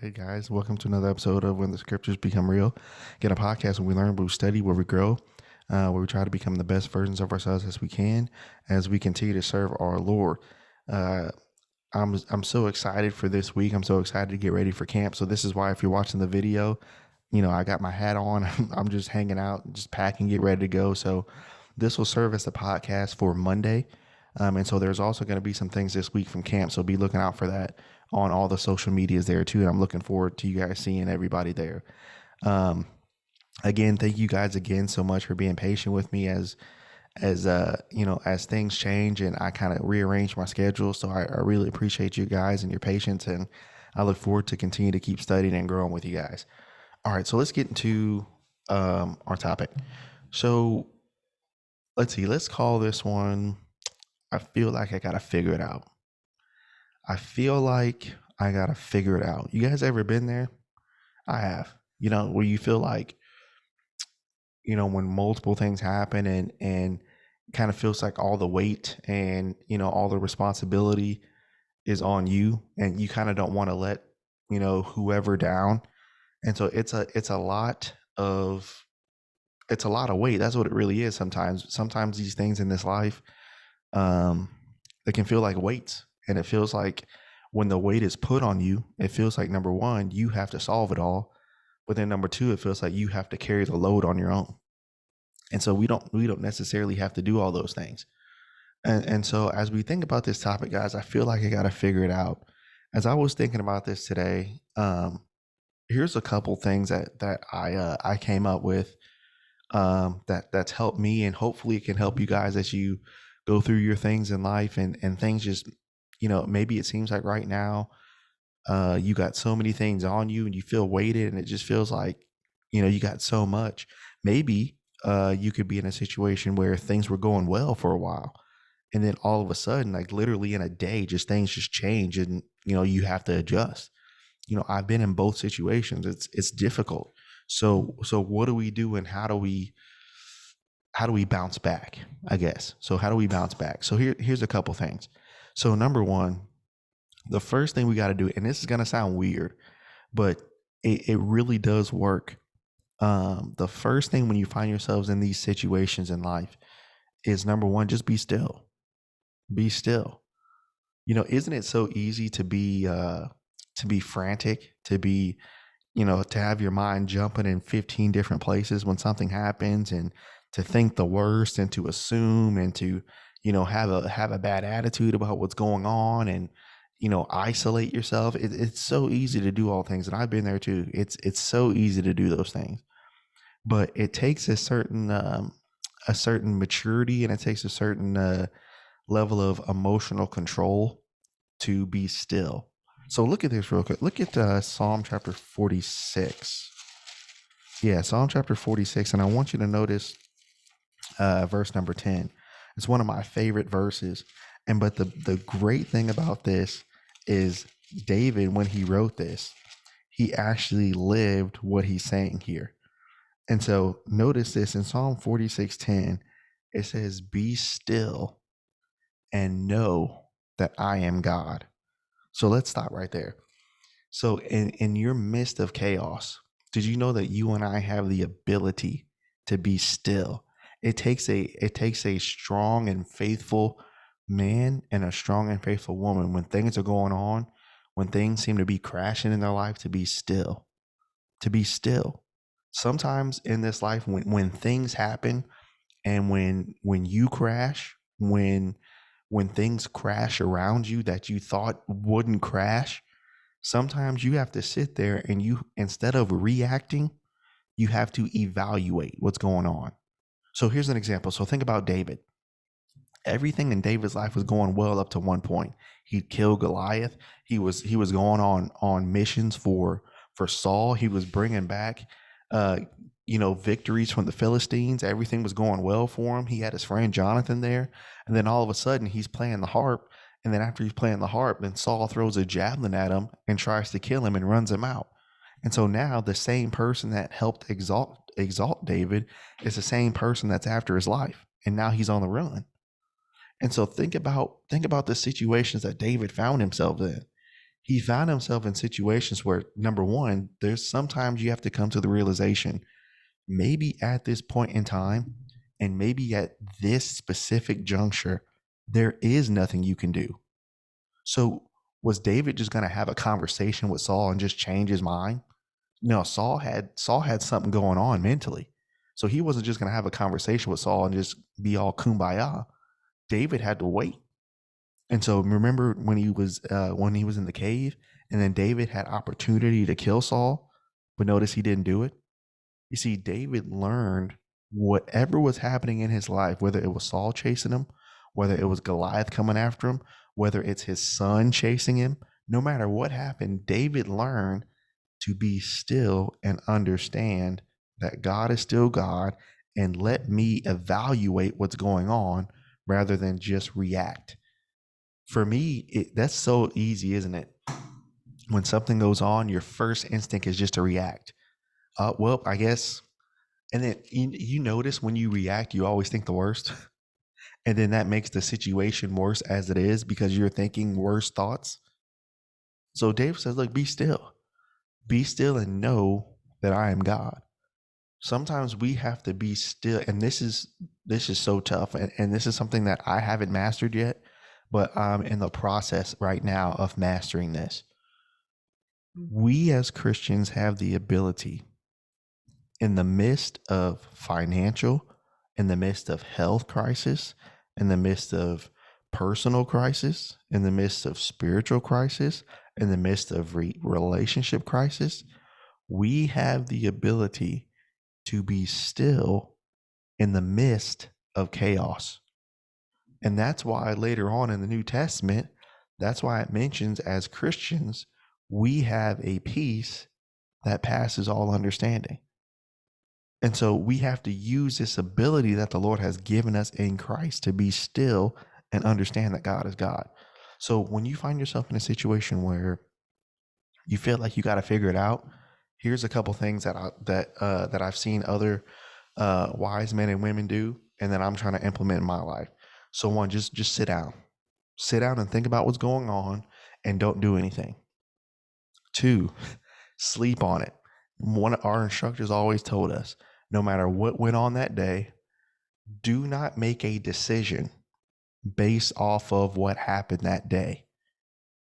Hey guys, welcome to another episode of When the Scriptures Become Real. Get a podcast where we learn, where we study, where we grow, where we try to become the best versions of ourselves as we can, as we continue to serve our Lord. Uh, I'm so excited for this week. I'm so excited to get ready for camp. So this is why, if you're watching the video, I got my hat on. I'm just hanging out, just packing, get ready to go. So this will serve as the podcast for Monday. And so there's also going to be some things this week from camp. So be looking out for that on all the social medias there too. And I'm looking forward to you guys seeing everybody there. Um, Again, thank you guys again so much for being patient with me as things change and I kind of rearrange my schedule. So I really appreciate you guys and your patience, and I look forward to continue to keep studying and growing with you guys. All right, so let's get into our topic. So let's see, let's call this one, I feel like I gotta figure it out. I feel like I gotta figure it out. You guys ever been there? I have. Where you feel like, when multiple things happen and kind of feels like all the weight and, all the responsibility is on you, and you kind of don't want to let, whoever down. And so it's a lot of weight. That's what it really is. Sometimes these things in this life, um, they can feel like weights, and it feels like when the weight is put on you, it feels like, number one, you have to solve it all. But then number two, it feels like you have to carry the load on your own. And so we don't necessarily have to do all those things. And so as we think about this topic, guys, I feel like I got to figure it out. As I was thinking about this today, here's a couple things that I came up with, that's helped me, and hopefully it can help you guys as you go through your things in life, and things just, maybe it seems like right now, you got so many things on you and you feel weighted, and it just feels like, you got so much. Maybe you could be in a situation where things were going well for a while, and then all of a sudden, like literally in a day, just things just change, and you have to adjust. I've been in both situations. It's difficult. So what do we do, and how do we bounce back, I guess? So how do we bounce back? So here's a couple things. So number one, the first thing we got to do, and this is going to sound weird, but it really does work. The first thing when you find yourselves in these situations in life is, number one, just be still. Be still. Isn't it so easy to be frantic, to have your mind jumping in 15 different places when something happens, and to think the worst, and to assume, and to, have a bad attitude about what's going on, and, isolate yourself. It's so easy to do all things. And I've been there too. It's so easy to do those things, but it takes a certain maturity, and it takes a certain level of emotional control to be still. So look at this real quick. Look at Psalm chapter 46. Yeah, Psalm chapter 46. And I want you to notice verse number 10. It's one of my favorite verses. But the great thing about this is, David, when he wrote this, he actually lived what he's saying here. And so notice this in Psalm 46:10, it says, "Be still and know that I am God." So let's stop right there. So in your midst of chaos, did you know that you and I have the ability to be still? It takes a strong and faithful man and a strong and faithful woman, when things are going on, when things seem to be crashing in their life, to be still. To be still. Sometimes in this life, when things happen, and when you crash, when things crash around you that you thought wouldn't crash, sometimes you have to sit there, and you, instead of reacting, you have to evaluate what's going on. So here's an example. So think about David. Everything in David's life was going well up to one point. He'd killed Goliath. He was going on missions for Saul. He was bringing back victories from the Philistines. Everything was going well for him. He had his friend Jonathan there, and then all of a sudden he's playing the harp. And then after he's playing the harp, then Saul throws a javelin at him and tries to kill him and runs him out. And so now the same person that helped exalt David is the same person that's after his life, and now he's on the run. And so think about the situations that David found himself in. He found himself in situations where, number one, there's sometimes you have to come to the realization, maybe at this point in time, and maybe at this specific juncture, there is nothing you can do. So was David just going to have a conversation with Saul and just change his mind? No, Saul had something going on mentally. So he wasn't just going to have a conversation with Saul and just be all kumbaya. David had to wait. And so remember when he was in the cave, and then David had opportunity to kill Saul, but notice he didn't do it. You see, David learned whatever was happening in his life, whether it was Saul chasing him, whether it was Goliath coming after him, whether it's his son chasing him, no matter what happened, David learned to be still and understand that God is still God, and let me evaluate what's going on rather than just react. For me, that's so easy, isn't it? When something goes on, your first instinct is just to react. Well, I guess. And then you notice when you react, you always think the worst. And then that makes the situation worse as it is because you're thinking worse thoughts. So David says, look, be still. Be still and know that I am God. Sometimes we have to be still. And this is so tough. And this is something that I haven't mastered yet, but I'm in the process right now of mastering this. We as Christians have the ability, in the midst of financial, in the midst of health crisis, in the midst of personal crisis, in the midst of spiritual crisis, in the midst of relationship crisis, we have the ability to be still in the midst of chaos. And that's why later on in the New Testament, that's why it mentions as Christians, we have a peace that passes all understanding. And so we have to use this ability that the Lord has given us in Christ to be still and understand that God is God. So when you find yourself in a situation where you feel like you got to figure it out, here's a couple things that I've seen other wise men and women do, and that I'm trying to implement in my life. So one, just sit down and think about what's going on, and don't do anything. 2, sleep on it. One of our instructors always told us, no matter what went on that day, do not make a decision based off of what happened that day.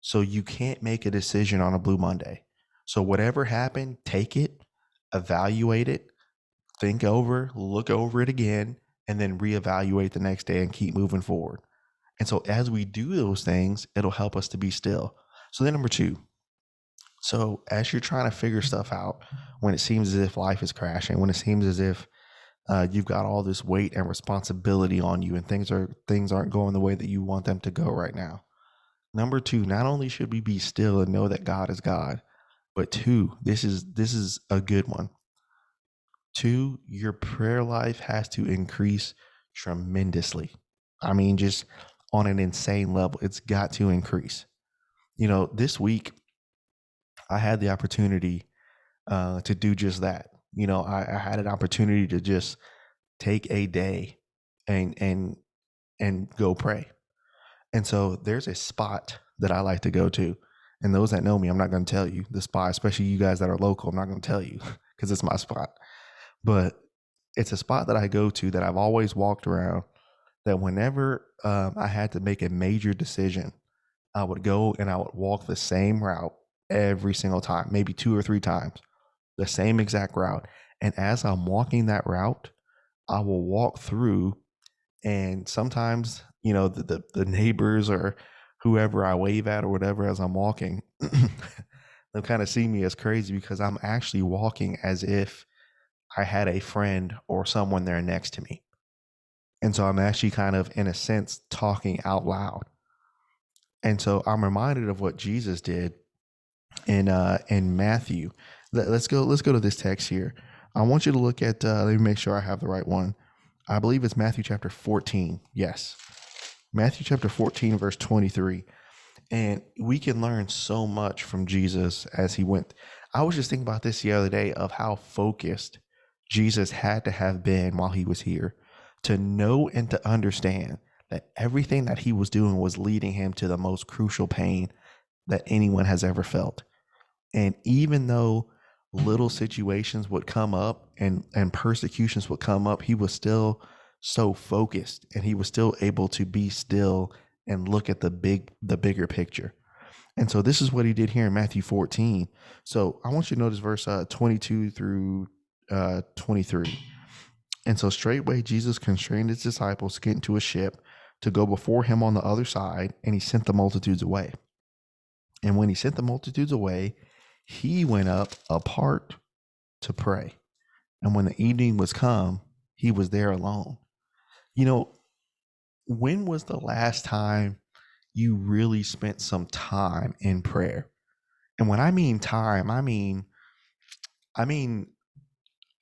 So you can't make a decision on a Blue Monday. So whatever happened, take it, evaluate it, look over it again, and then reevaluate the next day and keep moving forward. And so as we do those things, it'll help us to be still. So then number 2, so as you're trying to figure stuff out, when it seems as if life is crashing, when it seems as if you've got all this weight and responsibility on you, and things aren't going the way that you want them to go right now. Number 2, not only should we be still and know that God is God, but 2, this is a good one. 2, your prayer life has to increase tremendously. I mean, just on an insane level. It's got to increase. This week I had the opportunity to do just that. I had an opportunity to just take a day and go pray. And so there's a spot that I like to go to. And those that know me, I'm not going to tell you the spot, especially you guys that are local. I'm not going to tell you because it's my spot. But it's a spot that I go to that I've always walked around, that whenever I had to make a major decision, I would go and I would walk the same route every single time, maybe 2 or 3 times, the same exact route. And as I'm walking that route, I will walk through, and sometimes, the neighbors or whoever I wave at or whatever as I'm walking, they'll kind of see me as crazy because I'm actually walking as if I had a friend or someone there next to me. And so I'm actually kind of, in a sense, talking out loud. And so I'm reminded of what Jesus did in Matthew. Let's go to this text here. I want you to look at, let me make sure I have the right one. I believe it's Matthew chapter 14. Yes. Matthew chapter 14, verse 23. And we can learn so much from Jesus as he went. I was just thinking about this the other day, of how focused Jesus had to have been while he was here, to know and to understand that everything that he was doing was leading him to the most crucial pain that anyone has ever felt. And even though little situations would come up and persecutions would come up, he was still so focused, and he was still able to be still and look at the bigger picture. And so this is what he did here in Matthew 14. So I want you to notice verse 22 through 23. And so straightway Jesus constrained his disciples to get into a ship to go before him on the other side, and he sent the multitudes away. And when he sent the multitudes away, he went up apart to pray. And when the evening was come, he was there alone. You know, when was the last time you really spent some time in prayer? And when I mean time, I mean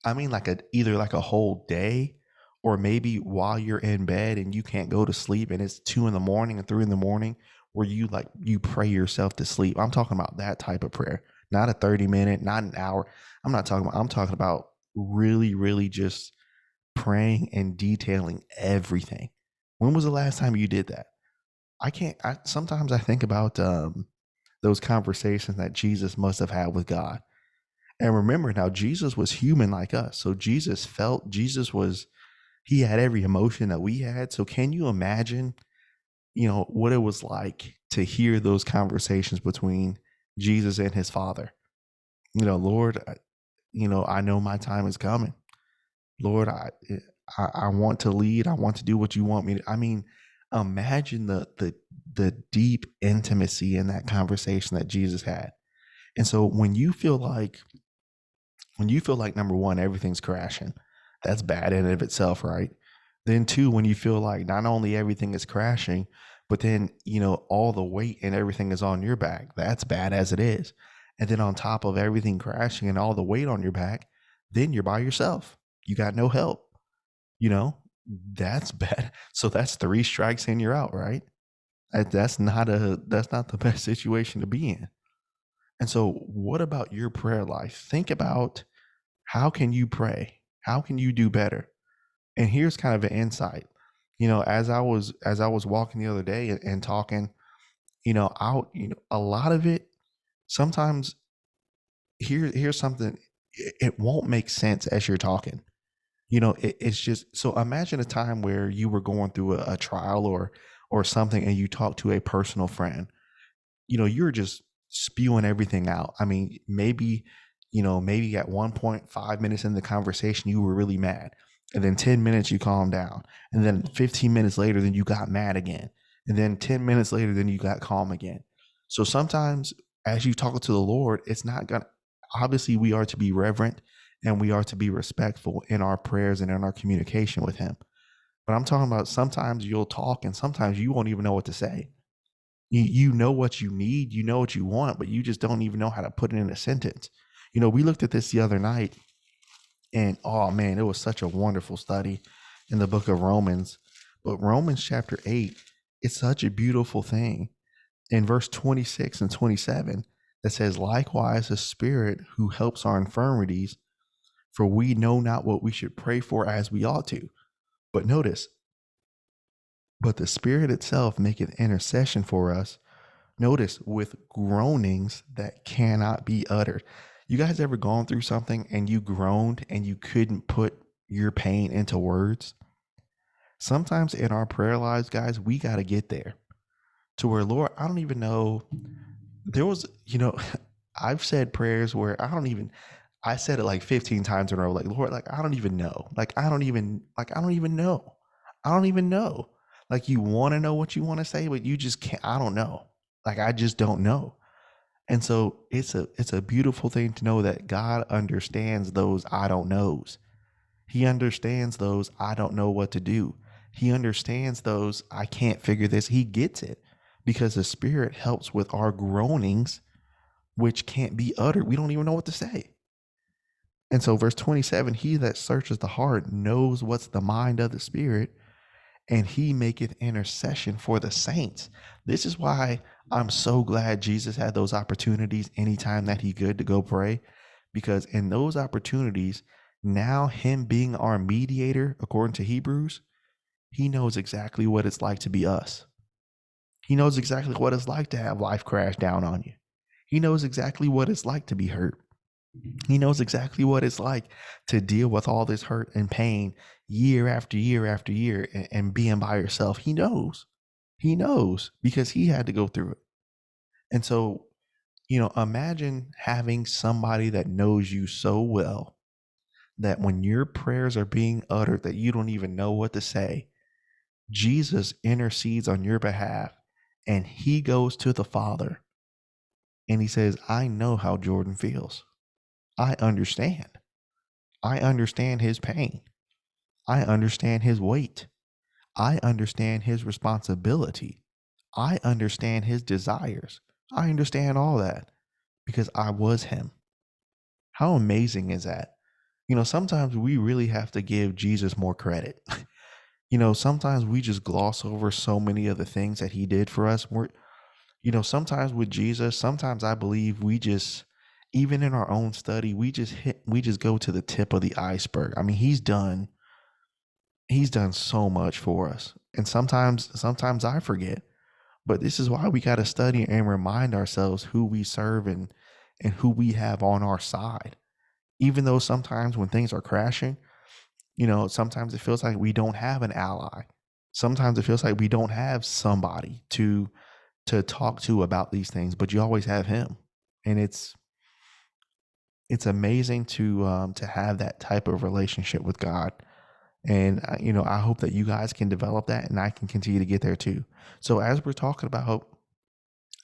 like either like a whole day, or maybe while you're in bed and you can't go to sleep and it's 2 a.m. and 3 a.m, where you pray yourself to sleep. I'm talking about that type of prayer, not a 30-minute, not an hour. I'm talking about really, really just praying and detailing everything. When was the last time you did that? Sometimes I think about those conversations that Jesus must have had with God. And remember, now Jesus was human like us. So he had every emotion that we had. So can you imagine, what it was like to hear those conversations between Jesus and his Father? Lord, I know my time is coming. Lord, I want to lead. I want to do what you want me to. I mean, imagine the deep intimacy in that conversation that Jesus had. And so when you feel like number one, everything's crashing, that's bad in and of itself, right? Then two, when you feel like not only everything is crashing, but then, all the weight and everything is on your back, that's bad as it is. And then on top of everything crashing and all the weight on your back, then you're by yourself. You got no help. That's bad. So that's 3 strikes and you're out, right? That's not the best situation to be in. And so what about your prayer life? Think about, how can you pray? How can you do better? And here's kind of an insight. As I was walking the other day and talking, out, a lot of it, sometimes here's something, it won't make sense as you're talking. It's just, so imagine a time where you were going through a trial or something, and you talk to a personal friend. You're just spewing everything out. I mean, maybe at one point, 5 minutes in the conversation, you were really mad. And then 10 minutes, you calmed down. And then 15 minutes later, then you got mad again. And then 10 minutes later, then you got calm again. So sometimes as you talk to the Lord, it's not going to, obviously we are to be reverent and we are to be respectful in our prayers and in our communication with him. But I'm talking about, sometimes you'll talk and sometimes you won't even know what to say. You know what you need, you know what you want, but you just don't even know how to put it in a sentence. We looked at this the other night, and oh man, it was such a wonderful study in the book of Romans. But Romans chapter 8, it's such a beautiful thing. In verse 26 and 27, that says, likewise, the Spirit who helps our infirmities, for we know not what we should pray for as we ought to. But notice, but the Spirit itself maketh intercession for us, notice, with groanings that cannot be uttered. You guys ever gone through something and you groaned and you couldn't put your pain into words? Sometimes in our prayer lives, guys, we got to get there to where, Lord, I don't even know. There was, I've said prayers where I said it like 15 times in a row, like, Lord, like, I don't even know. I don't even know. I don't even know. Like, you want to know what you want to say, but you just can't. I don't know. Like, I just don't know. And so it's a beautiful thing to know that God understands those I don't knows. He understands those I don't know what to do. He understands those I can't figure this. He gets it, because the Spirit helps with our groanings, which can't be uttered. We don't even know what to say. And so verse 27, he that searches the heart knows what's the mind of the Spirit, and he maketh intercession for the saints. This is why I'm so glad Jesus had those opportunities anytime that he could to go pray, because in those opportunities, now him being our mediator, according to Hebrews, he knows exactly what it's like to be us. He knows exactly what it's like to have life crash down on you. He knows exactly what it's like to be hurt. He knows exactly what it's like to deal with all this hurt and pain year after year after year and being by yourself. He knows. He knows because he had to go through it. And so, imagine having somebody that knows you so well that when your prayers are being uttered that you don't even know what to say, Jesus intercedes on your behalf and he goes to the Father and he says, I know how Jordan feels. I understand. I understand his pain. I understand his weight. I understand his responsibility. I understand his desires. I understand all that because I was him. How amazing is that? Sometimes we really have to give Jesus more credit. Sometimes we just gloss over so many of the things that he did for us. Sometimes with Jesus, sometimes I believe we just, even in our own study, we just go to the tip of the iceberg. I mean, he's done so much for us. And sometimes I forget, but this is why we got to study and remind ourselves who we serve and who we have on our side. Even though sometimes when things are crashing, sometimes it feels like we don't have an ally. Sometimes it feels like we don't have somebody to talk to about these things, but you always have him. And it's amazing to have that type of relationship with God. And I hope that you guys can develop that and I can continue to get there too. So as we're talking about hope,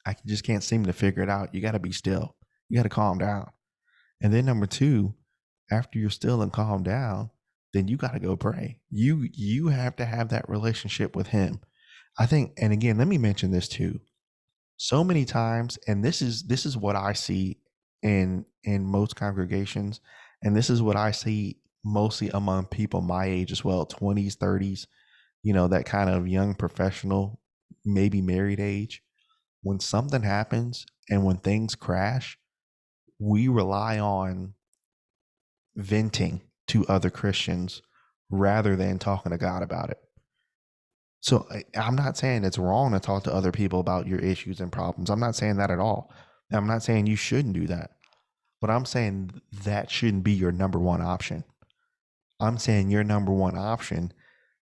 I just can't seem to figure it out. You got to be still. You got to calm down. And then number 2, after you're still and calm down, then you got to go pray. You have to have that relationship with him. I think, and again, let me mention this too. So many times, and this is what I see in most congregations, and this is what I see mostly among people my age as well, 20s, 30s, that kind of young professional, maybe married age. When something happens and when things crash, we rely on venting to other Christians rather than talking to God about it. So I'm not saying it's wrong to talk to other people about your issues and problems. I'm not saying that at all. I'm not saying you shouldn't do that. But I'm saying that shouldn't be your number one option. I'm saying your number one option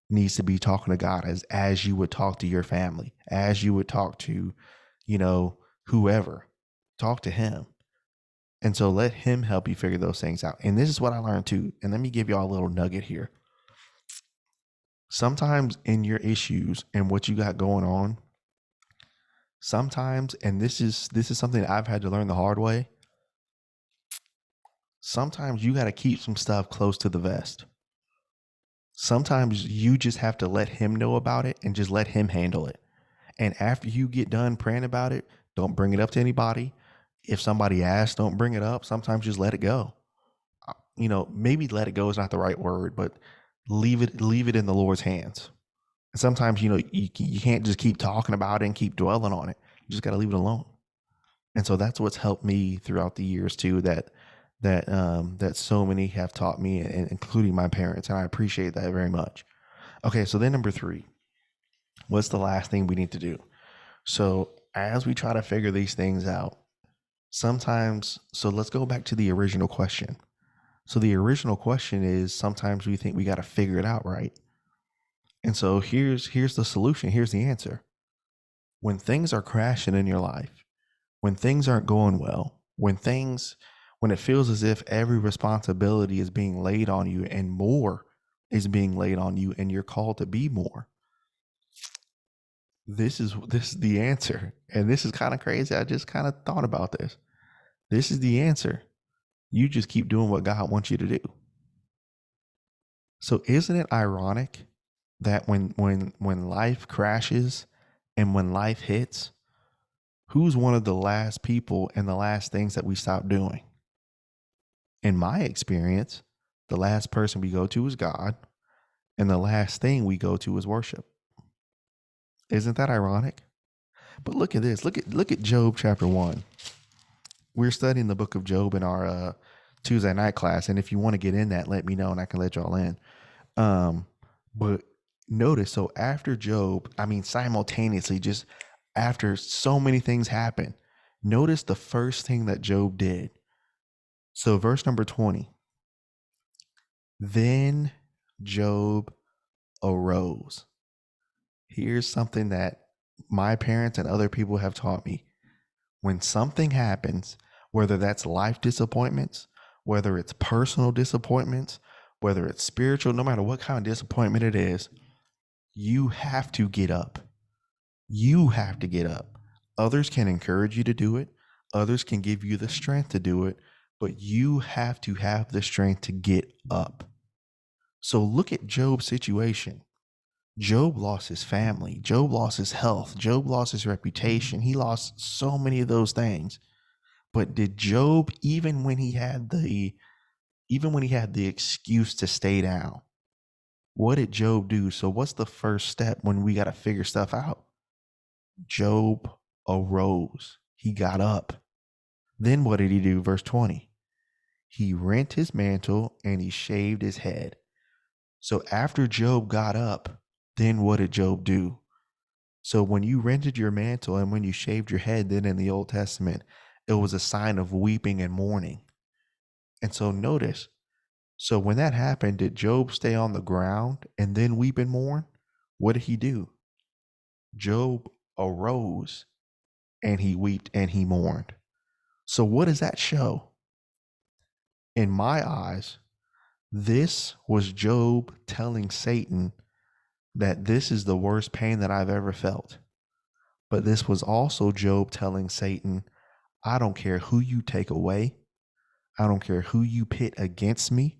needs to be talking to God as you would talk to your family, as you would talk to, whoever. Talk to him. And so let him help you figure those things out. And this is what I learned too. And let me give y'all a little nugget here. Sometimes in your issues and what you got going on, sometimes, and this is something I've had to learn the hard way, sometimes you got to keep some stuff close to the vest. Sometimes you just have to let him know about it and just let him handle it. And after you get done praying about it, don't bring it up to anybody. If somebody asks, don't bring it up. Sometimes just let it go. Maybe let it go is not the right word, but leave it in the Lord's hands. And sometimes, you can't just keep talking about it and keep dwelling on it. You just got to leave it alone. And so that's what's helped me throughout the years too, that so many have taught me, including my parents. And I appreciate that very much. Okay. So then number 3, what's the last thing we need to do? So as we try to figure these things out, sometimes, so let's go back to the original question. So the original question is, sometimes we think we got to figure it out, right? And so here's the solution. Here's the answer. When things are crashing in your life, when things aren't going well, when it feels as if every responsibility is being laid on you and more is being laid on you and you're called to be more, this is the answer. And this is kind of crazy. I just kind of thought about this. This is the answer. You just keep doing what God wants you to do. So isn't it ironic that when life crashes and when life hits, who's one of the last people and the last things that we stop doing? In my experience, the last person we go to is God, and the last thing we go to is worship. Isn't that ironic? But look at this. Look at Job chapter 1. We're studying the book of Job in our Tuesday night class, and if you want to get in that, let me know and I can let y'all in. But notice, so after Job, simultaneously, just After so many things happen, notice the first thing that Job did. So, verse number 20. Then Job arose. Here's something that my parents and other people have taught me. When something happens, whether that's life disappointments, whether it's personal disappointments, whether it's spiritual, no matter what kind of disappointment it is, you have to get up. You have to get up. Others can encourage you to do it. Others can give you the strength to do it, but you have to have the strength to get up. So look at Job's situation. Job lost his family. Job lost his health. Job lost his reputation. He lost so many of those things. But did Job, even when he had the excuse to stay down, what did Job do? So what's the first step when we got to figure stuff out? Job arose. He got up. Then what did he do? Verse 20. He rent his mantle and he shaved his head. So after Job got up, then what did Job do? So when you rented your mantle and when you shaved your head, then in the Old Testament, it was a sign of weeping and mourning. And so notice, so when that happened, did Job stay on the ground and then weep and mourn? What did he do? Job arose and he wept and he mourned. So what does that show? In my eyes, this was Job telling Satan that this is the worst pain that I've ever felt. But this was also Job telling Satan, I don't care who you take away. I don't care who you pit against me.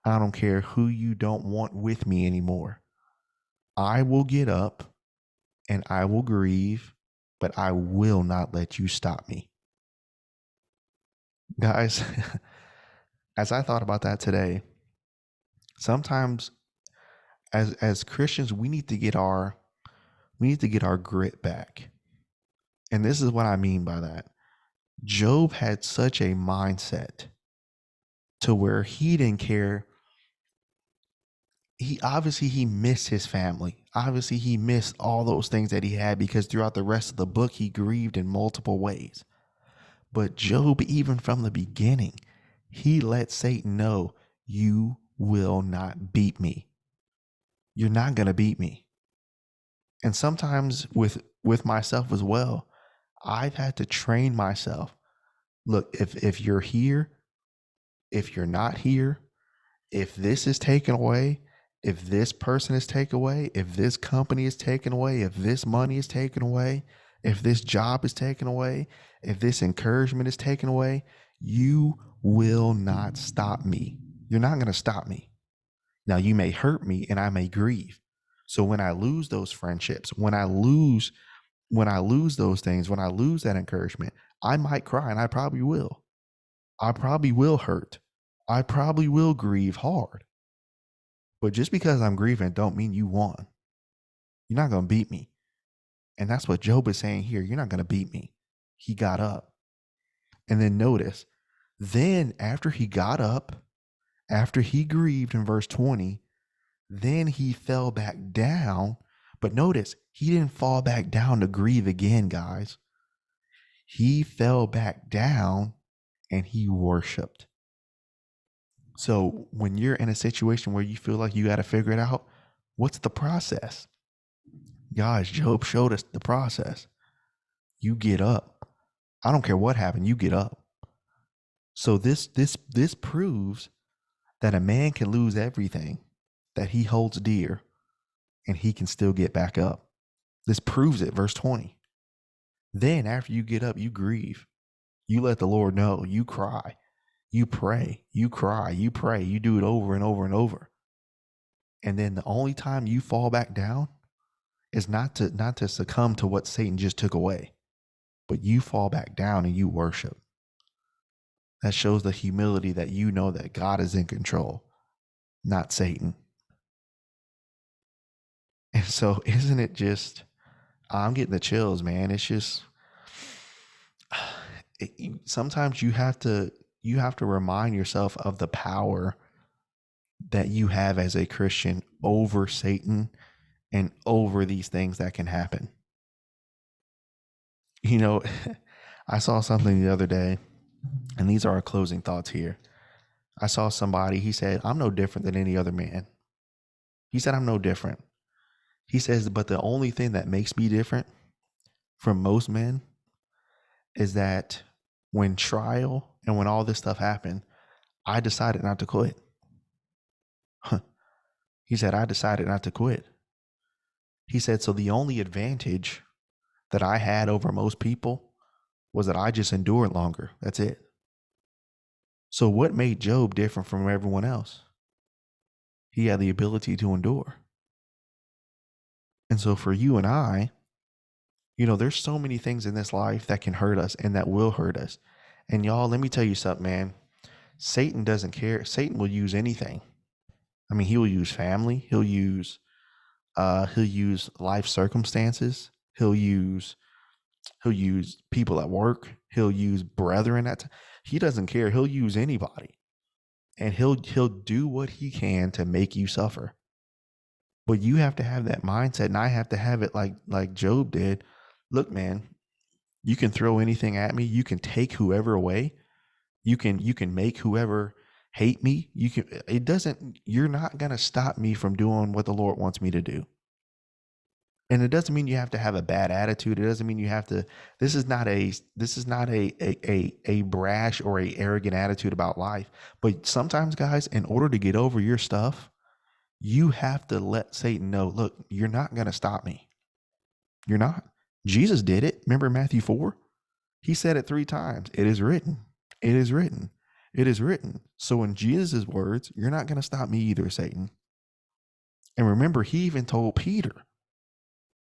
I don't care who you don't want with me anymore. I will get up and I will grieve, but I will not let you stop me. Guys, as I thought about that today, sometimes as Christians, we need to get our grit back. And this is what I mean by that. Job had such a mindset to where he didn't care. He missed his family. Obviously, he missed all those things that he had because throughout the rest of the book, he grieved in multiple ways. But Job, even from the beginning, he let Satan know, you will not beat me. You're not going to beat me. And sometimes with myself as well, I've had to train myself. Look, if you're here, if you're not here, if this is taken away, if this person is taken away, if this company is taken away, if this money is taken away, if this job is taken away, if this encouragement is taken away, you will not stop me. You're not going to stop me. Now, you may hurt me and I may grieve. So when I lose those friendships, when I lose those things, when I lose that encouragement, I might cry, and I probably will. I probably will hurt. I probably will grieve hard. But just because I'm grieving don't mean you won. You're not going to beat me. And that's what Job is saying here. You're not going to beat me. He got up. And then notice, then after he got up, after he grieved in verse 20, then he fell back down. But notice, he didn't fall back down to grieve again, guys. He fell back down and he worshiped. So when you're in a situation where you feel like you got to figure it out, what's the process? Guys, Job showed us the process. You get up. I don't care what happened, you get up. So this proves that a man can lose everything that he holds dear and he can still get back up. This proves it, verse 20. Then after you get up, you grieve. You let the Lord know. You cry. You pray. You cry. You pray. You do it over and over and over. And then the only time you fall back down is not to succumb to what Satan just took away, but you fall back down and you worship. That shows the humility that you know that God is in control, not Satan. And so isn't it just, I'm getting the chills, man. It's just, sometimes you have to remind yourself of the power that you have as a Christian over Satan and over these things that can happen. You know, I saw something the other day, and these are our closing thoughts here. I saw somebody, he said, I'm no different than any other man. He said, I'm no different. He says, but the only thing that makes me different from most men is that when trial and when all this stuff happened, I decided not to quit. He said, I decided not to quit. He said, so the only advantage that I had over most people was that I just endured longer. That's it. So what made Job different from everyone else? He had the ability to endure. And so for you and I, there's so many things in this life that can hurt us and that will hurt us. And y'all, let me tell you something, man. Satan doesn't care. Satan will use anything. I mean, he will use family. He'll use life circumstances. He'll use people at work. He'll use brethren. He doesn't care. He'll use anybody, and he'll do what he can to make you suffer. But you have to have that mindset, and I have to have it like Job did. Look, man, you can throw anything at me. You can take whoever away. You can make whoever hate me. You're not going to stop me from doing what the Lord wants me to do. And it doesn't mean you have to have a bad attitude. It doesn't mean you have to, this is not a brash or a arrogant attitude about life. But sometimes, guys, in order to get over your stuff, you have to let Satan know, look, you're not going to stop me. You're not. Jesus did it. Remember Matthew 4? He said it 3 times. It is written. It is written. It is written. So in Jesus' words, you're not going to stop me either, Satan. And remember, he even told Peter,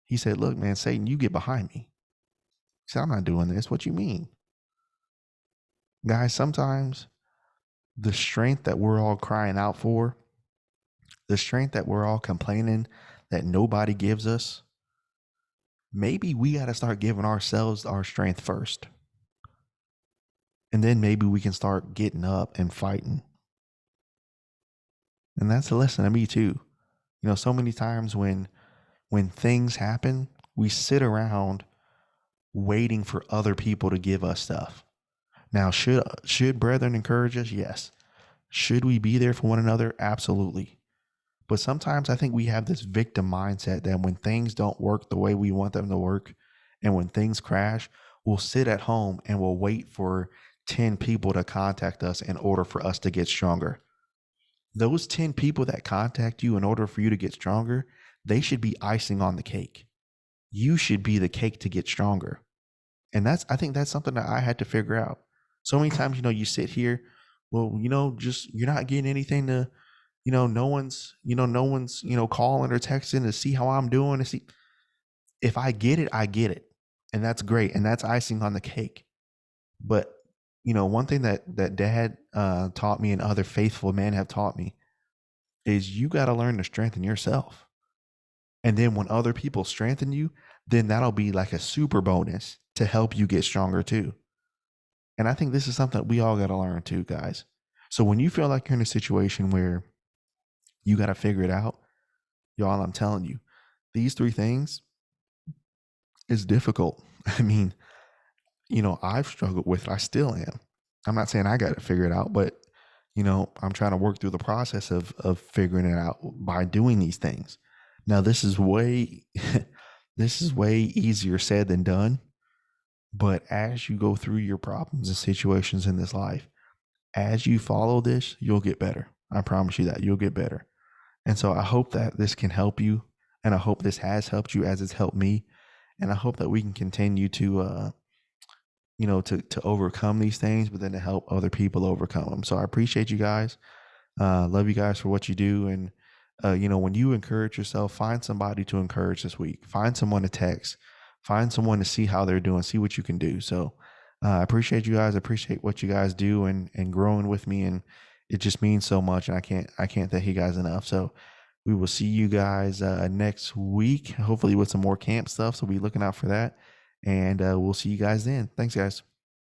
he said, look, man, Satan, you get behind me. He said, I'm not doing this. What you mean? Guys, sometimes the strength that we're all crying out for, the strength that we're all complaining that nobody gives us, maybe we got to start giving ourselves our strength first. And then maybe we can start getting up and fighting. And that's a lesson to me too. So many times when things happen, we sit around waiting for other people to give us stuff. Now, should brethren encourage us? Yes. Should we be there for one another? Absolutely. But sometimes I think we have this victim mindset that when things don't work the way we want them to work, and when things crash, we'll sit at home and we'll wait for 10 people to contact us in order for us to get stronger. Those 10 people that contact you in order for you to get stronger, they should be icing on the cake. You should be the cake to get stronger. And I think that's something that I had to figure out. So many times, you sit here, well, just, you're not getting anything to, no one's calling or texting to see how I'm doing. To see if I get it, I get it. And that's great. And that's icing on the cake. But, one thing that Dad taught me and other faithful men have taught me is you got to learn to strengthen yourself. And then when other people strengthen you, then that'll be like a super bonus to help you get stronger too. And I think this is something that we all got to learn too, guys. So when you feel like you're in a situation where you got to figure it out, y'all, I'm telling you, these 3 things is difficult. I mean, I've struggled with it. I still am. I'm not saying I got to figure it out, but, I'm trying to work through the process of figuring it out by doing these things. Now, this is way easier said than done. But as you go through your problems and situations in this life, as you follow this, you'll get better. I promise you that you'll get better. And so I hope that this can help you. And I hope this has helped you as it's helped me. And I hope that we can continue to, to overcome these things, but then to help other people overcome them. So I appreciate you guys. Love you guys for what you do. And, when you encourage yourself, find somebody to encourage this week. Find someone to text. Find someone to see how they're doing. See what you can do. So I appreciate you guys. I appreciate what you guys do and growing with me. And it just means so much. And I can't thank you guys enough. So we will see you guys next week, hopefully with some more camp stuff. So be looking out for that. And we'll see you guys then. Thanks, guys.